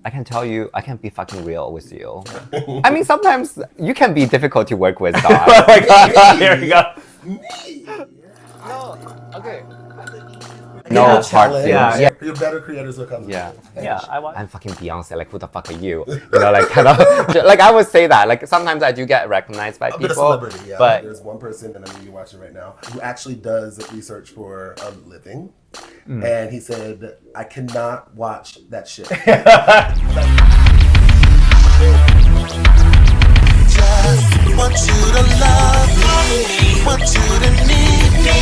I can tell you, I can be fucking real with you. I mean, sometimes you can be difficult to work with, dog. Oh my God, here we go. Me? No, okay. No, hard challenge. feelings. Yeah. Your better creators will come. Yeah. Yeah, I want. I'm fucking Beyonce, like who the fuck are you? You know, like kind of, like I would say that. Like sometimes I do get recognized by A bit people. of celebrity, yeah. But there's one person, and I know you're watching right now, who actually does research for a living. And he said, I cannot watch that shit. Just want you to love me, want you to need me.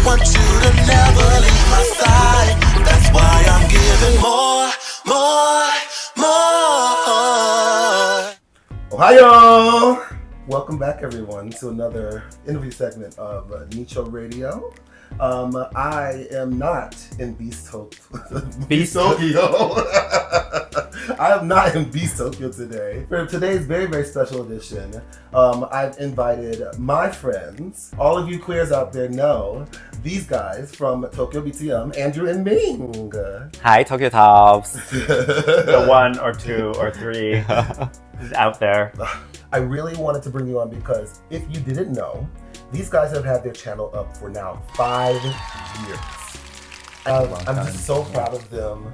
Want you to never leave my side. That's why I'm giving more. Ohio! Welcome back, everyone, to another interview segment of Nicho Radio. I am not in Beast Tokyo. I am not in Beast Tokyo today. For today's very, very special edition, I've invited my friends. All of you queers out there know these guys from tokyobtm, Andrew and Ming. hi, Tokyo Tops. The one or two or three is out there. I really wanted to bring you on because if you didn't know, these guys have had their channel up for now 5 years. I'm just so proud of them.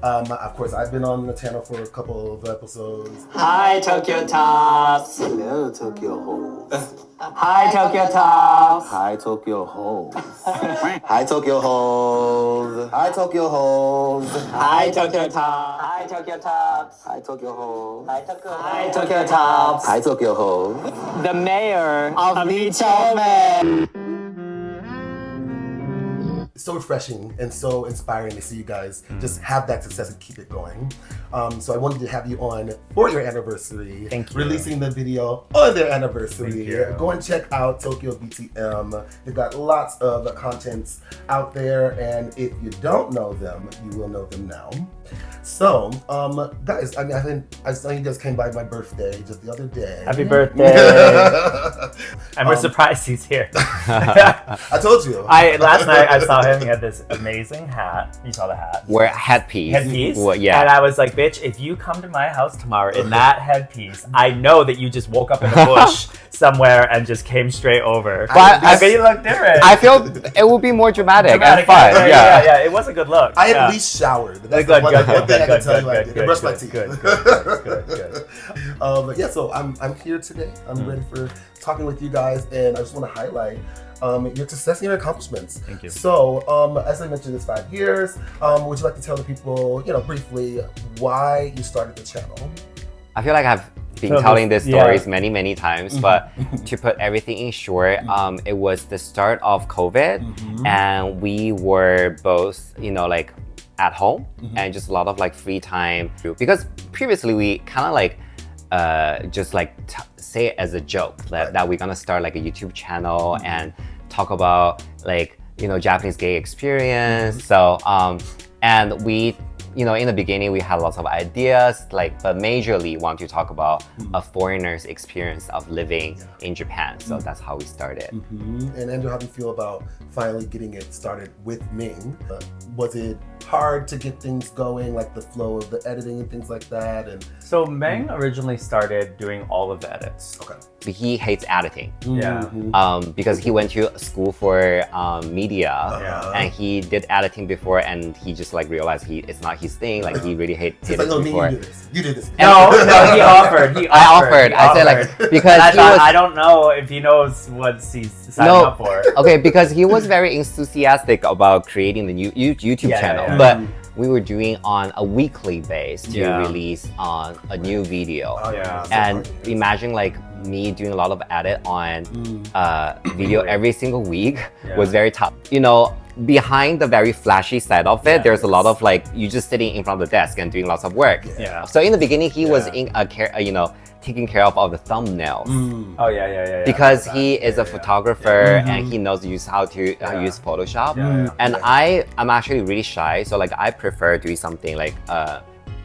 Of course, I've been on the channel for a couple of episodes. Hi, Tokyo Tops. Hello, Tokyo Hoes. Hi, Tokyo Tops. Hi, Tokyo Hoes. Hi, Tokyo Hoes. Hi, Tokyo Hoes. Hi, Tokyo Tops. Hi, Tokyo Tops. Hi, Tokyo Hoes. Hi, Tokyo Tops. Hi, Tokyo Hoes. The mayor of chome. It's so refreshing and so inspiring to see you guys just have that success and keep it going. So I wanted to have you on for your anniversary. Thank you. Releasing the video on their anniversary. Thank you. Go and check out tokyobtm. They've got lots of contents out there, and if you don't know them, you will know them now. So, guys, I saw you guys came by my birthday just the other day. Happy birthday. And we're surprised he's here. I told you. Last night I saw him. He had this amazing hat. You saw the hat. Wear headpiece. Headpiece? Well, yeah. And I was like, bitch, if you come to my house tomorrow in that headpiece, I know that you just woke up in a bush somewhere and just came straight over. But I bet you look different. I feel it would be more dramatic and fun. Right? Yeah. Yeah, it was a good look. I yeah. at least showered. That's Good, one good, thing I good, can tell you I good, did. I brushed my good, teeth. good. But yeah, so I'm here today. I'm ready for talking with you guys, and I just want to highlight your success and your accomplishments. Thank you. So, as I mentioned, it's 5 years. Would you like to tell the people, briefly, why you started the channel? I feel like I've been So telling this- these stories many times, but to put everything in short, it was the start of COVID, and we were both, like at home and just a lot of like free time. Because previously we kind of like just like say it as a joke that we're gonna start like a YouTube channel and talk about like Japanese gay experience. So and we in the beginning we had lots of ideas but majorly want to talk about a foreigner's experience of living in Japan. So that's how we started. And Andrew, how do you feel about finally getting it started with Ming? Was it hard to get things going, like the flow of the editing and things like that? And So Meng originally started doing all of the edits. okay. He hates editing. Yeah. Because he went to school for media Yeah. and he did editing before, and he just like realized it's not his thing. Like he really hated It's like, it no, Ming, before. you do this. You do this. No, he offered. I offered. I said like because I he thought, was I don't know if he knows what he's signing No. up for. okay because he was very enthusiastic about creating the new YouTube Yeah, channel, yeah. but we were doing on a weekly basis to Yeah. release on a new video. Oh, Yeah. so And hard. imagine like me doing a lot of edit on video every single week Yeah. was very tough. Behind the very flashy side of it, there's a lot of like you just sitting in front of the desk and doing lots of work. Yeah. So in the beginning, he was Yeah. taking care of all the thumbnails. Oh yeah. Because he is a Yeah. photographer and he knows how to use Photoshop. Yeah. And I'm actually really shy, so like I prefer doing something like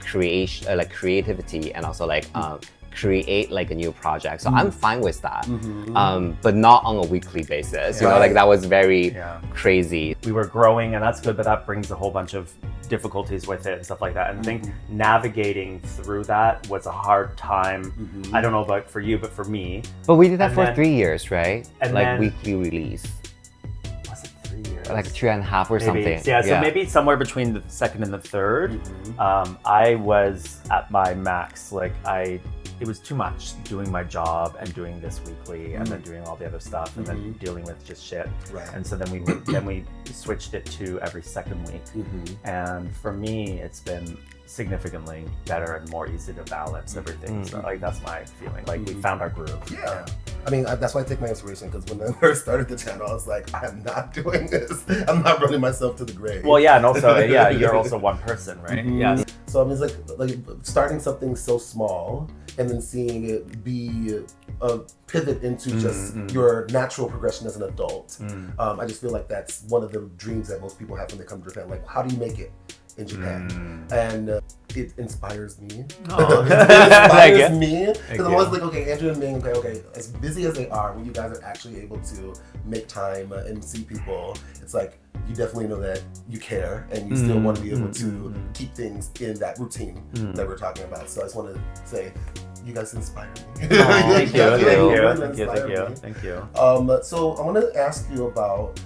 creation, like creativity, and also like create like a new project. So I'm fine with that, but not on a weekly basis. You know, like that was very crazy. We were growing, and that's good, but that brings a whole bunch of difficulties with it and stuff like that. And I think navigating through that was a hard time. I don't know about for you, but for me. But we did that for 3 years, right? And like then, weekly release. Was it 3 years? Like 2.5 or maybe. something. Yeah, so maybe somewhere between the second and the third. I was at my max. Like it was too much doing my job and doing this weekly and then doing all the other stuff and then dealing with just shit. Right. And so then we switched it to every second week. And for me, it's been significantly better and more easy to balance everything. So like that's my feeling. Like we found our groove. Yeah. I mean, that's why I take my inspiration, because when I first started the channel, I was like, I'm not doing this. I'm not running myself to the grave. Well, yeah, and also, you're also one person, right? Yeah. So I mean, it's like starting something so small and then seeing it be a pivot into just your natural progression as an adult. I just feel like that's one of the dreams that most people have when they come to Japan. Like, how do you make it in Japan? And it inspires me. Oh. It inspires me. Because I'm always like, okay, Andrew and Ming, okay, as busy as they are, when you guys are actually able to make time and see people, it's like, you definitely know that you care and you still want to be able to keep things in that routine that we're talking about. So I just want to say, you guys inspire me. Thank you. So I want to ask you about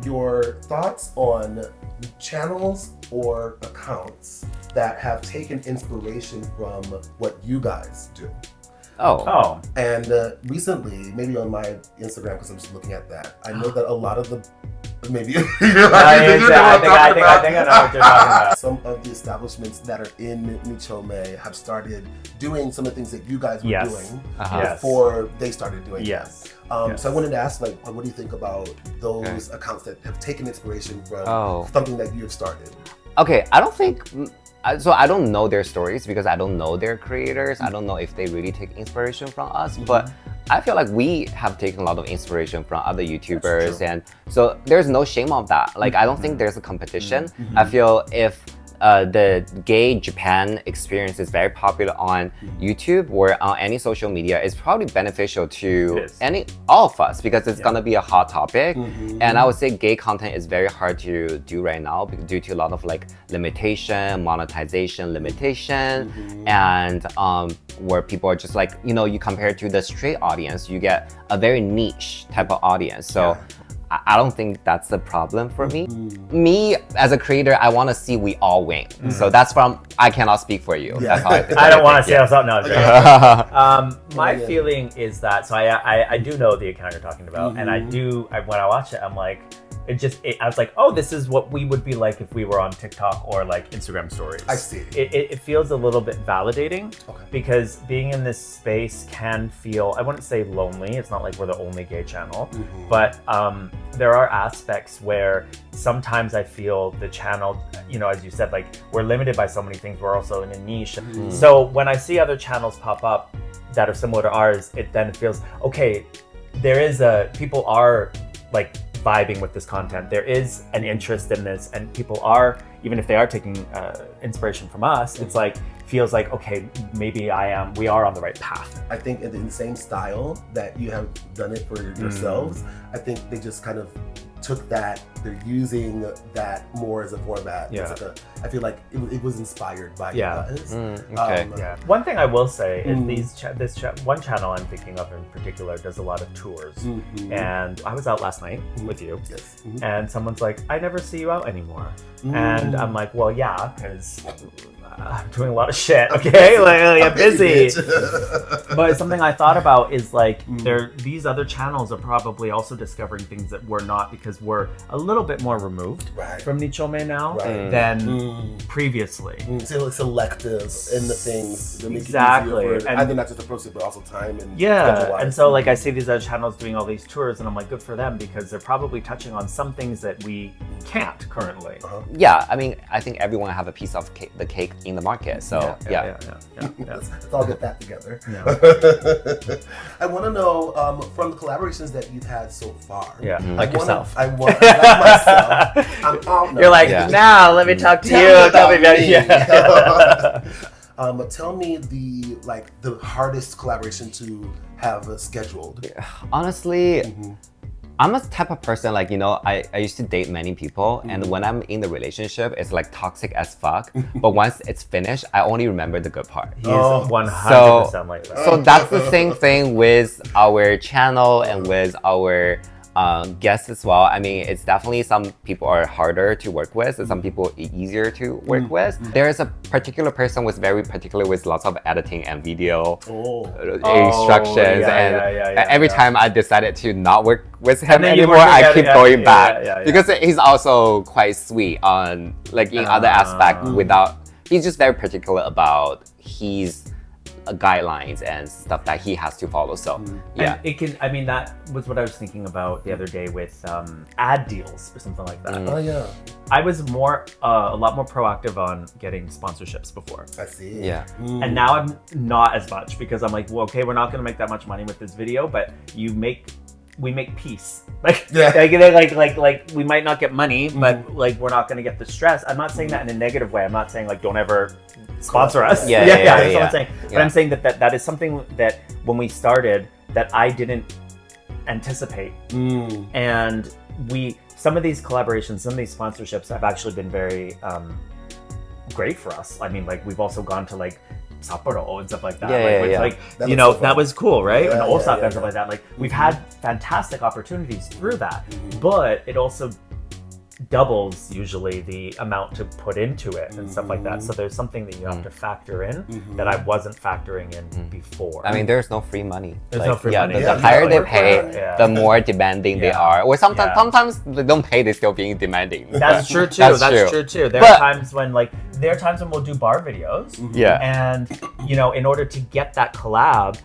your thoughts on channels or accounts that have taken inspiration from what you guys do. Oh. And recently, maybe on my Instagram, because I'm just looking at that, I know that a lot of the maybe I think I know what you're talking about. Some of the establishments that are in Nichome have started doing some of the things that you guys were doing before they started doing them. So I wanted to ask, like, what do you think about those accounts that have taken inspiration from something that you have started? Okay, I don't think. So I don't know their stories because I don't know their creators. I don't know if they really take inspiration from us, but I feel like we have taken a lot of inspiration from other YouTubers, and so there's no shame of that. Like, I don't think there's a competition. I feel if the gay Japan experience is very popular on YouTube or on any social media, it's probably beneficial to all of us because it's gonna be a hot topic. And I would say gay content is very hard to do right now due to a lot of like limitation, monetization limitation, and where people are just like, you know, you compare it to the straight audience, you get a very niche type of audience. So I don't think that's the problem for me. Me, as a creator, I want to see we all win. So that's from, I cannot speak for you. That's how I think. I don't want to say something else. My feeling is that, so I do know the account you're talking about, and when I watch it, I'm like, I was like, oh, this is what we would be like if we were on TikTok or like Instagram stories. I see. It feels a little bit validating because being in this space can feel, I wouldn't say lonely. It's not like we're the only gay channel, but there are aspects where sometimes I feel the channel, you know, as you said, like we're limited by so many things. We're also in a niche. So when I see other channels pop up that are similar to ours, it then feels, okay, people are like vibing with this content. There is an interest in this, and people are, even if they are taking inspiration from us, it's like, feels like, okay, maybe we are on the right path. I think in the same style that you have done it for yourselves, I think they just kind of took that, they're using that more as a format. I feel like it was inspired by you guys. One thing I will say is one channel I'm thinking of in particular does a lot of tours. And I was out last night with you, and someone's like, I never see you out anymore. And I'm like, well, yeah, because I'm doing a lot of shit, okay? Like, I'm busy. But something I thought about is like, these other channels are probably also discovering things that we're not, because we're a little bit more removed from Nichome now than previously. So selective in the things that make it easier for either not just the process, but also time and and so like I see these other channels doing all these tours, and I'm like, good for them, because they're probably touching on some things that we can't currently. Yeah, I mean, I think everyone have a piece of the cake in the market. So let's all get that together. I want to know from the collaborations that you've had so far. Like yourself. I want myself. You're like, now let me talk to you. Tell me about you. Tell me the hardest collaboration to have scheduled. Honestly, I'm a type of person like, I used to date many people, and when I'm in the relationship, it's like toxic as fuck. But once it's finished, I only remember the good part. He's 100% like that. So that's the same thing with our channel and with our guests as well. I mean, it's definitely some people are harder to work with and some people easier to work with. There's a particular person who's very particular with lots of editing and video instructions, every time I decided to not work with him anymore, I keep going back because he's also quite sweet on like in other aspects he's just very particular about his guidelines and stuff that he has to follow. So and that was what I was thinking about the other day with ad deals or something like that. I was a lot more proactive on getting sponsorships before. I see. And now I'm not as much because I'm like, well, okay, we're not going to make that much money with this video, but we make peace. Like we might not get money, but like we're not going to get the stress. I'm not saying that in a negative way. I'm not saying like don't ever sponsor us. That's what I'm saying. But I'm saying that is something that when we started that I didn't anticipate. And some of these collaborations, some of these sponsorships have actually been very great for us. I mean, like we've also gone to like Sapporo and stuff like that. That was cool, right? And Osaka and stuff like that. Like we've had fantastic opportunities through that, but it also doubles usually the amount to put into it and stuff like that. So there's something that you have to factor in that I wasn't factoring in before. I mean, there's no free money. There's no free money. The higher they pay, the more demanding they are. Or sometimes they don't pay, they're still being demanding. That's true too. That's true too. There are times when we'll do bar videos. And in order to get that collab,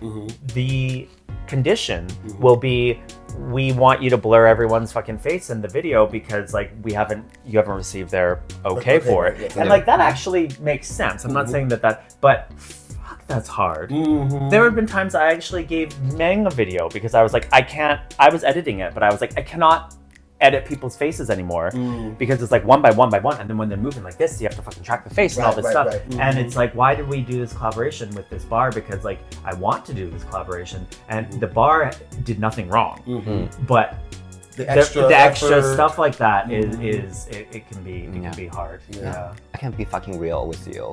the condition will be we want you to blur everyone's fucking face in the video because like you haven't received their okay for it. And like that actually makes sense. I'm not saying that, but fuck, that's hard. There have been times I actually gave Meng a video because I was like, I was editing it, but I was like, I cannot edit people's faces anymore because it's like one by one, and then when they're moving like this, you have to fucking track the face and all this stuff. And it's like, why did we do this collaboration with this bar? Because like I want to do this collaboration, and the bar did nothing wrong, but the extra stuff like that it can be hard. I can be fucking real with you.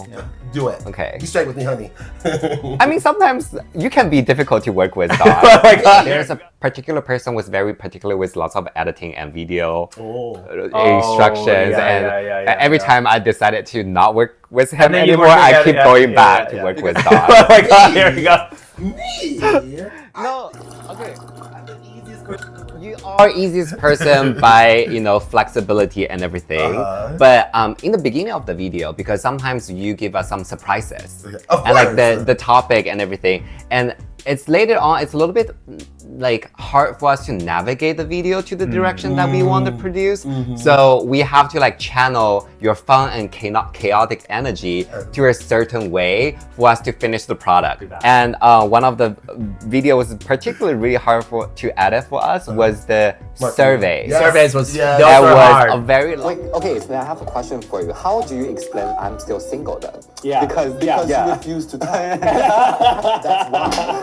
Do it. Okay. Be straight with me, honey. I mean, sometimes you can be difficult to work with, dog. There's a particular person who's very particular with lots of editing and video instructions, every time I decided to not work with him anymore, I keep going back to work with dog. Oh my god, here we go. Me? No, okay. You are easiest person by flexibility and everything, but in the beginning of the video, because sometimes you give us some surprises and like the topic and everything, and it's later on it's a little bit like hard for us to navigate the video to the direction that we want to produce. So we have to like channel your fun and chaotic energy to a certain way for us to finish the product. And one of the videos particularly really hard to edit for us was the survey. Surveys was that was hard. a very Wait, okay, so I have a question for you. How do you explain I'm still single then? Because you refuse to die. That's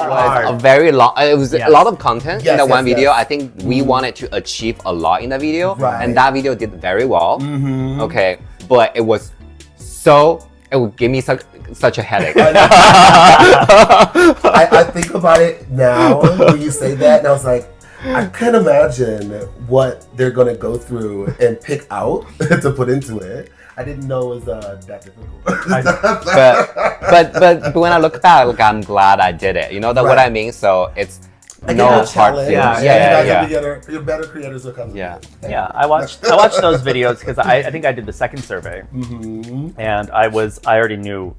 why. Was a very long. It was a lot of content in that one video. I think we wanted to achieve a lot in that video, and that video did very well. Okay, but it was it would give me such a headache. I think about it now when you say that, and I was like, I can't imagine what they're gonna go through and pick out to put into it. I didn't know it was that difficult. but when I look back, like, I'm glad I did it. You know what I mean? So it's no hard thing. You're better creators will come. I watched those videos because I think I did the second survey, and I already knew.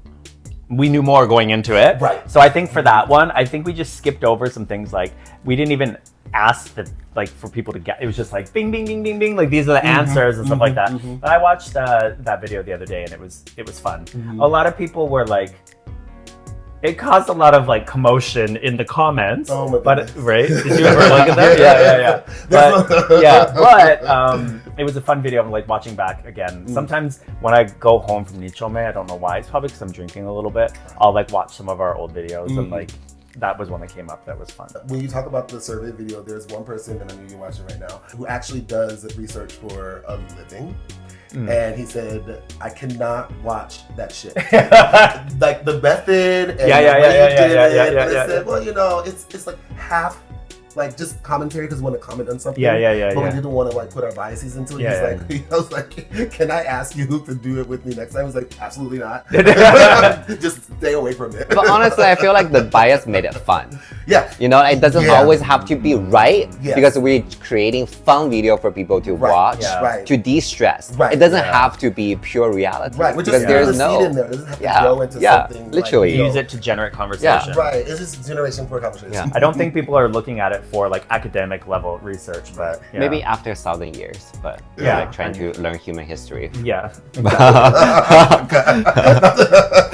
We knew more going into it. Right. So I think for that one, I think we just skipped over some things like we didn't even ask for people to get. It was just like bing, bing, bing, bing, bing. Like these are the answers and stuff like that. But I watched that video the other day and it was fun. A lot of people were like, it caused a lot of like commotion in the comments. Oh my goodness. Right? Did you ever look at that? Yeah. But it was a fun video. I'm like watching back again. Sometimes when I go home from Chome, I don't know why. It's probably because I'm drinking a little bit. I'll like watch some of our old videos and like that was one that came up that was fun. When you talk about the survey video, there's one person, and I know you're watching right now, who actually does research for a living. And he said, I cannot watch that shit. Like the method and the way you did it. And I said, well, you know, it's like half like just commentary because we want to comment on something. But we didn't want to like put our biases into it. He was like, can I ask you to do it with me next time? I was like, absolutely not. Just stay away from it. But honestly, I feel like the bias made it fun. Yeah. You know, it doesn't always have to be right because we're creating fun video for people to watch, to de-stress. It doesn't have to be pure reality. Because there's no seed in there. It doesn't have to grow into something. Literally. Use it to generate conversation. It's just generation for conversation. I don't think people are looking at it for like academic level research, but maybe after 1,000 years, but like trying to learn human history.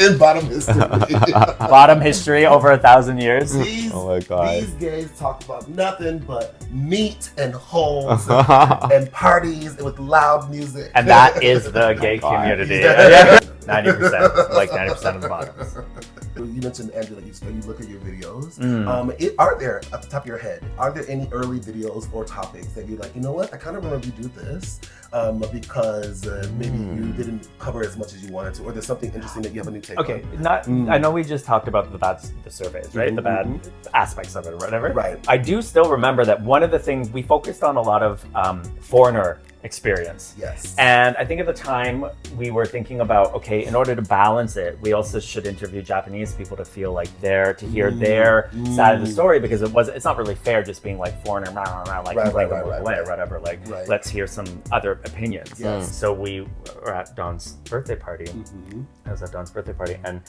In bottom history. Bottom history over 1,000 years. Oh my god. These gays talk about nothing but meat and holes and parties with loud music. And that is the gay community. 90%, like 90% of the bottoms. You mentioned, Andrew, like you look at your videos. Are there, at the top of your head, are there any early videos or topics that you're like, you know what, I kind of remember you do this because maybe you didn't cover as much as you wanted to, or there's something interesting that you have a new take on? I know we just talked about the surveys, right? The bad aspects of it or whatever. Right. I do still remember that one of the things we focused on a lot of foreigner experience. Yes. And I think at the time we were thinking about, okay, in order to balance it, we also should interview Japanese people to feel like to hear their side of the story, because it's not really fair just being like foreigner, like or whatever. Like let's hear some other opinions. So we were at Dawn's birthday party. I was at Dawn's birthday party, and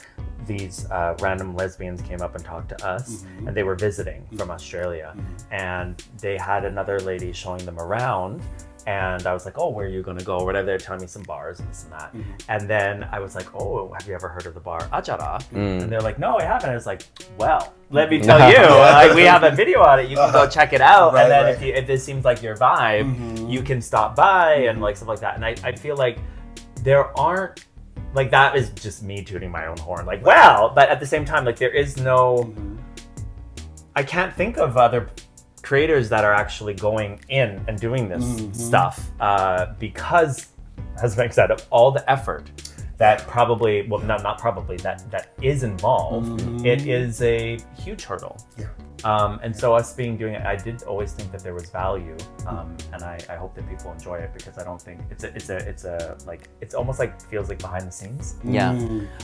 these random lesbians came up and talked to us, and they were visiting from Australia, and they had another lady showing them around. And I was like, oh, where are you going to go? Or whatever. They're telling me some bars and this and that. And then I was like, oh, have you ever heard of the bar Ajara? And they're like, no, I haven't. I was like, well, let me tell you. Like, we have a video on it. You can go check it out. And then if this seems like your vibe, you can stop by and like stuff like that. And I feel like there aren't, like that is just me tooting my own horn. Like, well, but at the same time, like there is no, I can't think of other creators that are actually going in and doing this stuff because, as Meg said, of all the effort that probably, well, not probably, that is involved, it is a huge hurdle. And so us doing it, I did always think that there was value, and I hope that people enjoy it, because I don't think it's almost like feels like behind the scenes.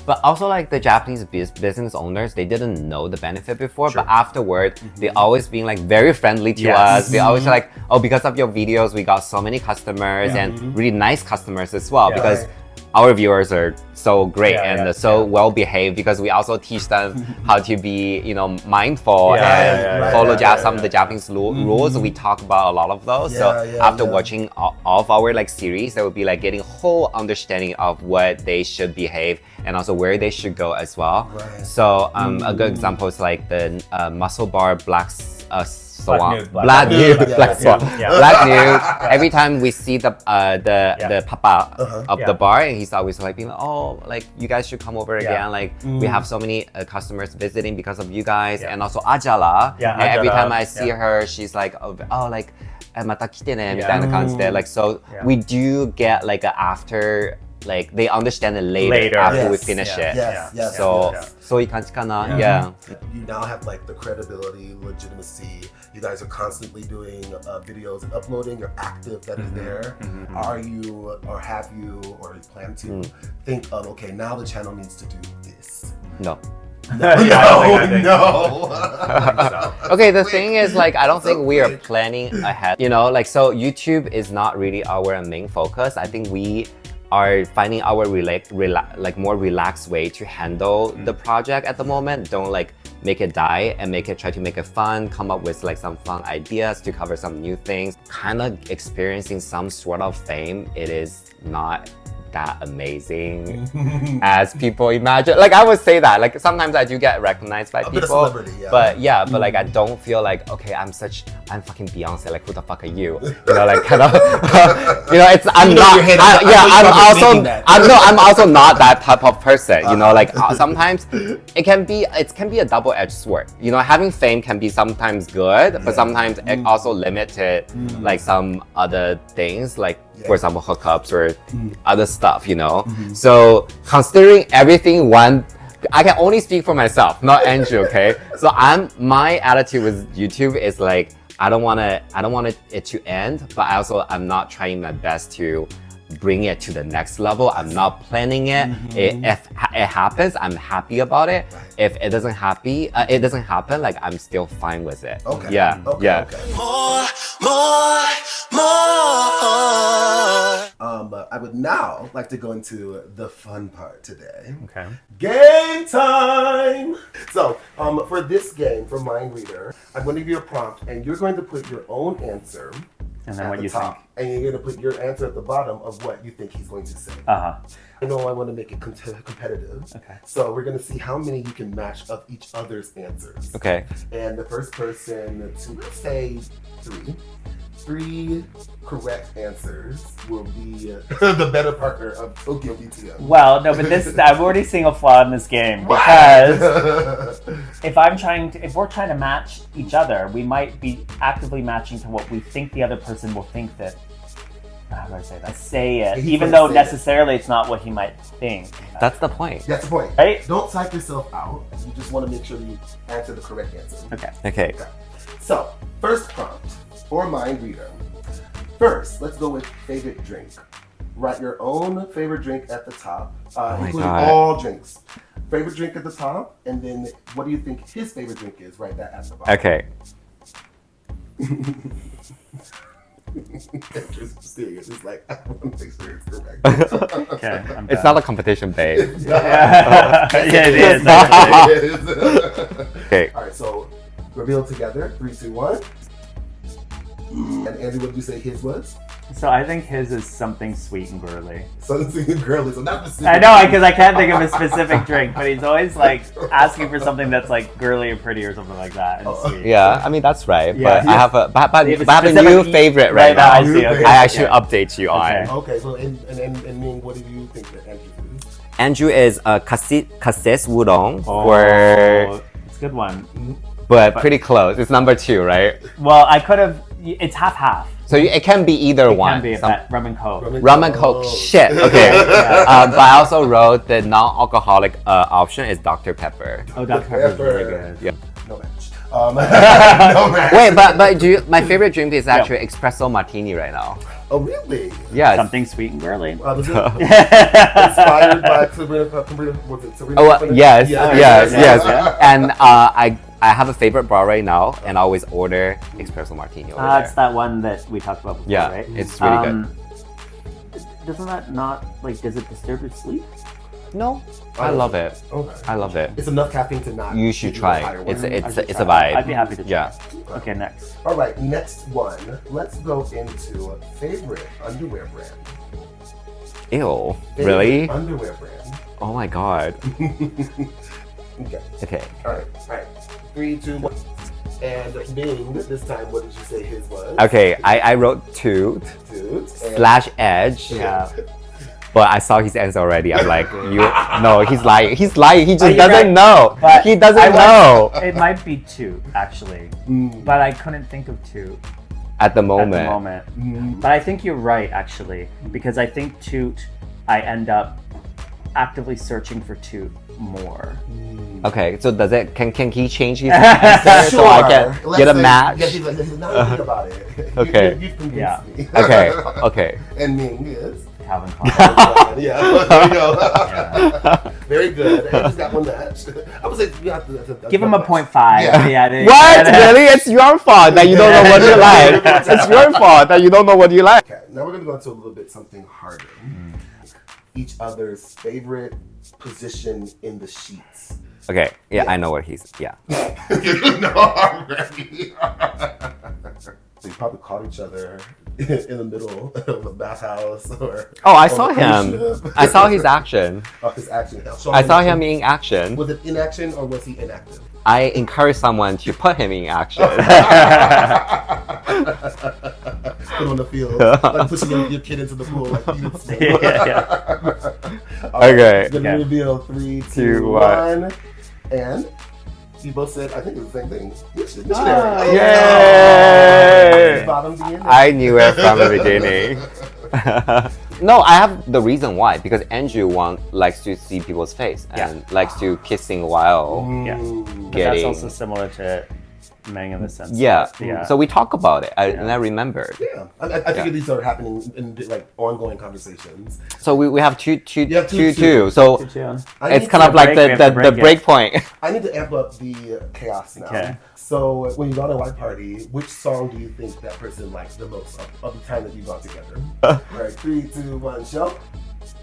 But also like the Japanese business owners, they didn't know the benefit before, but afterward they always being like very friendly to us. They always like, oh, because of your videos we got so many customers and really nice customers as well, because our viewers are so great and so well behaved, because we also teach them how to be, you know, mindful and follow some of the Japanese rules. We talk about a lot of those. After watching all of our like series, they will be like getting a whole understanding of what they should behave and also where they should go as well. So a good example is like the muscle bar black nude. Every time we see the papa of the bar, and he's always like being like, oh, like you guys should come over again. Like we have so many customers visiting because of you guys, and also Ajala. And every time I see her, she's like, oh, like また来てねみたいな感じで, like so we do get like a after. Like they understand it later after we finish it. So そういう感じかな. You now have like the credibility, legitimacy. You guys are constantly doing videos and uploading. You're active. That is there. Are you, or have you, or plan to think of, okay, now the channel needs to do this? No. No. Okay, the thing is, like, I don't think we are planning ahead. You know, like, so YouTube is not really our main focus. I think we are finding our more relaxed way to handle the project at the moment. Don't like make it die and try to make it fun, come up with like some fun ideas to cover some new things. Kind of experiencing some sort of fame. It is not that amazing as people imagine. Like I would say that. Like sometimes I do get recognized by bit people. of celebrity, yeah. But yeah, but like I don't feel like, okay, I'm fucking Beyonce. Like who the fuck are you? You know, like kind of you know, it's I'm not I'm also not that type of person. You know, like sometimes it can be a double-edged sword. You know, having fame can be sometimes good, but sometimes it also limited like some other things, like for example hookups or other stuff, you know. So considering everything I can only speak for myself, not Andrew, okay? So my attitude with YouTube is like I don't want it to end, but I'm not trying my best to bring it to the next level. I'm not planning it. If it happens, I'm happy about it. If it doesn't happen, like I'm still fine with it. Okay. Yeah. Okay, yeah. okay. More. But I would now like to go into the fun part today. Okay. Game time! So, for this game, for Mind Reader, I'm going to give you a prompt, and you're going to put your own answer And then at what the you top, and you're going to put your answer at the bottom of what you think he's going to say. think. I know I want to make it competitive. Okay. So we're going to see how many you can match of each other's answers. Okay. And the first person to, let's say, three correct answers will be the better partner of tokyobtm. Well, no, but I'm already seeing a flaw in this game because if we're trying to match each other, we might be actively matching to what we think the other person will think that. How do I say that? Say it, even though necessarily it's not what he might think. That's the point. That's the point. Right? Don't psych yourself out. You just want to make sure you answer the correct answer. Okay. So, first prompt for Mind Reader. First, let's go with favorite drink. Write your own favorite drink at the top, including all drinks. Favorite drink at the top, and then what do you think his favorite drink is? Write that at the bottom. Okay. It's serious. It's like, I want to make sure it's correct. Okay. It's not a competition, babe. Yeah, it is. It is. Okay. All right, so reveal together. 3, 2, 1. And Andy, what did you say his was? So I think his is something sweet and girly. Something girly, so not specific. I know, because I can't think of a specific drink, but he's always like asking for something that's like girly or pretty or something like that. And sweet. Yeah, I mean that's right. Yeah. But I have a new specific favorite right now. I see. Okay. I actually update you on. Okay. Okay, so and Ming, what do you think that Andrew is? Andrew is cassis wudong, It's a good one. but pretty close. It's number 2, right? Well, I could have. It's half. So it can be either It one. can be that rum and coke. Rum and Coke. Shit. Okay. But I also wrote the non-alcoholic option is Dr. Pepper. Oh, Dr. Pepper is really good. Yeah. No match. No match. Wait, but my favorite drink is actually espresso martini right now. Oh, really? Yeah. Something sweet and girly. Was it inspired by Sabrina? Was it Sabrina? Oh, yes. Yeah. And I have a favorite bar right now, and I always order espresso martini over there. It's that one that we talked about before, Yeah, right? it's really good. Doesn't that not, like, does it disturb your sleep? No, I love it. Okay. I love it. It's enough caffeine to not. You should give try a higher it. one. It's a vibe. I'd be happy to try. Yeah. Okay, next. All right, next one. Let's go into favorite underwear brand. Ew. Favorite Really? Underwear brand. Oh my god. Okay. Okay. All right. 3, 2, 1. And Ming, this time, what did you say his was? Okay, I wrote toot Dude. / edge. Yeah. But I saw his answer already. I'm like, no, he's lying. He's lying. He just You're doesn't right. know. But He doesn't know It might be two, actually. But I couldn't think of two at the at moment. the moment. But I think you're right, actually. Because I think toot, I end up actively searching for toot more. Okay, so can he change his answer so I can get a match? Yeah, he's not think about it. Okay. You've convinced Yeah. me. Okay. And Ming is? Calvin Klein. Yeah, there you go. Yeah. Very good. And he's got one match. I would say you have to Give him a 0.5. Yeah. What? Really? It's your fault that you don't know what you like. It's your fault that you don't know what you like. Okay, now we're gonna go into a little bit something harder. Each other's favorite position in the sheets. Okay, yeah, I know what he's. Yeah. You know already. They probably caught each other in the middle of a bathhouse or. Oh, I on saw a cruise him. ship. I saw his action. Oh, his action. I saw him in action. Was it in action or was he inactive? I encourage someone to put him in action. Put on the field, like pushing your kid into the pool, like you did. Okay. Gonna reveal 3, 2, 1, and you both said I think it's the same thing. Missionary. Yay! Bottom DNA. I knew it from the beginning. No, I have the reason why. Because Andrew likes to see people's face and likes to kissing while But getting. that's also similar to Meng in the sense. Yeah. that, So we talk about it, and I remembered. Yeah, I figure these are happening in like ongoing conversations. So we have two. You have two. So I it's need kind to- of like the break point. I need to amp up the chaos now. Okay. So when you go to a white party, which song do you think that person likes the most of the time that you've gone together? All right, 3, 2, 1, show.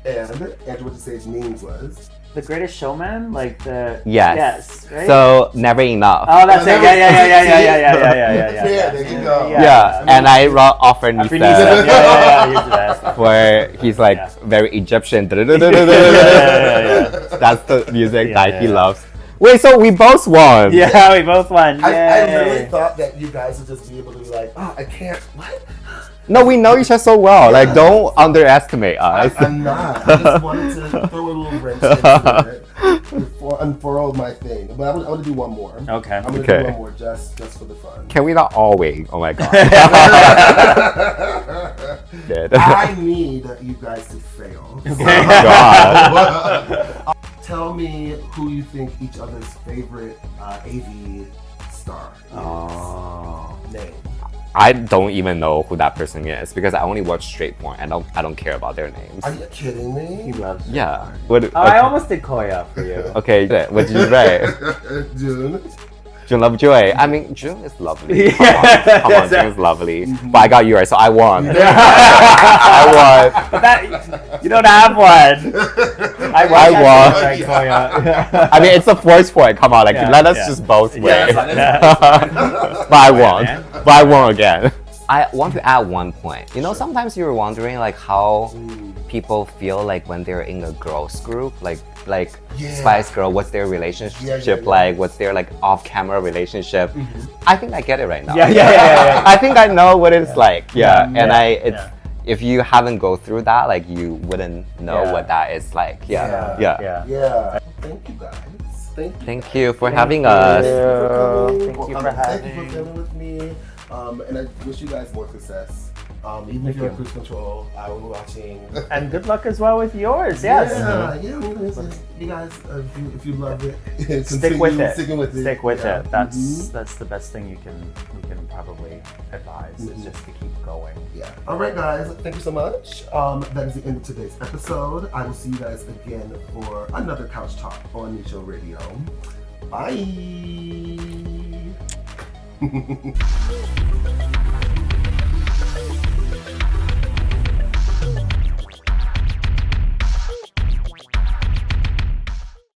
And Andrew, what you say his names was? The Greatest Showman, like the Yes. right? So never enough. Oh, that's it. Yeah. Yeah, there you go. Yeah, and I offered After Nisa, Nisa. Yeah. Here's the best. where he's like very Egyptian. Yeah. That's the music that he Yeah. loves. Wait, so we both won. Yeah, we both won. I Yay. literally thought that you guys would just be able to be like, oh, I can't, what? No, we know each other so well. Like, don't underestimate us. I'm not. I just wanted to throw a little wrench into it before unfurl my thing. But I'm gonna do one more. Okay. I'm gonna Okay. do one more just for the fun. Can we not all win? Oh my god. Good. I need you guys to fail. Oh god. Tell me who you think each other's favorite AV star is. Name. I don't even know who that person is because I only watch straight porn. I don't care about their names. Are you kidding me? He loves it. Yeah. What? Oh, I almost did Koya for you. Okay. What did you write? June. June Lovejoy. I mean, June is lovely. Yeah. Come on, June is lovely. But I got yours, so I won. I But that you don't have one. I won. Koya. I mean, it's a force point. Come on, like let us just both win. But I won. man. But I won again. I want to add one point. You know, sometimes you're wondering like how people feel like when they're in a girls group, like Spice Girl, what's their relationship like? What's their like off-camera relationship? I think I get it right now. Yeah. I think I know what it's like. If you haven't go through that, like you wouldn't know what that is like. Yeah. Thank you guys. Thank you for having us. Thank you for having Thank you for filming with me. And I wish you guys more success. Even if you're on cruise control, I will be watching. And good luck as well with yours. Yes. You guys, if you love it, Stick with it. Sticking with it. Stick with Yeah. it. That's the best thing you can probably advise is just to keep going. Yeah. All right, guys. Thank you so much. That is the end of today's episode. I will see you guys again for another couch talk on Nicho Radio. Bye.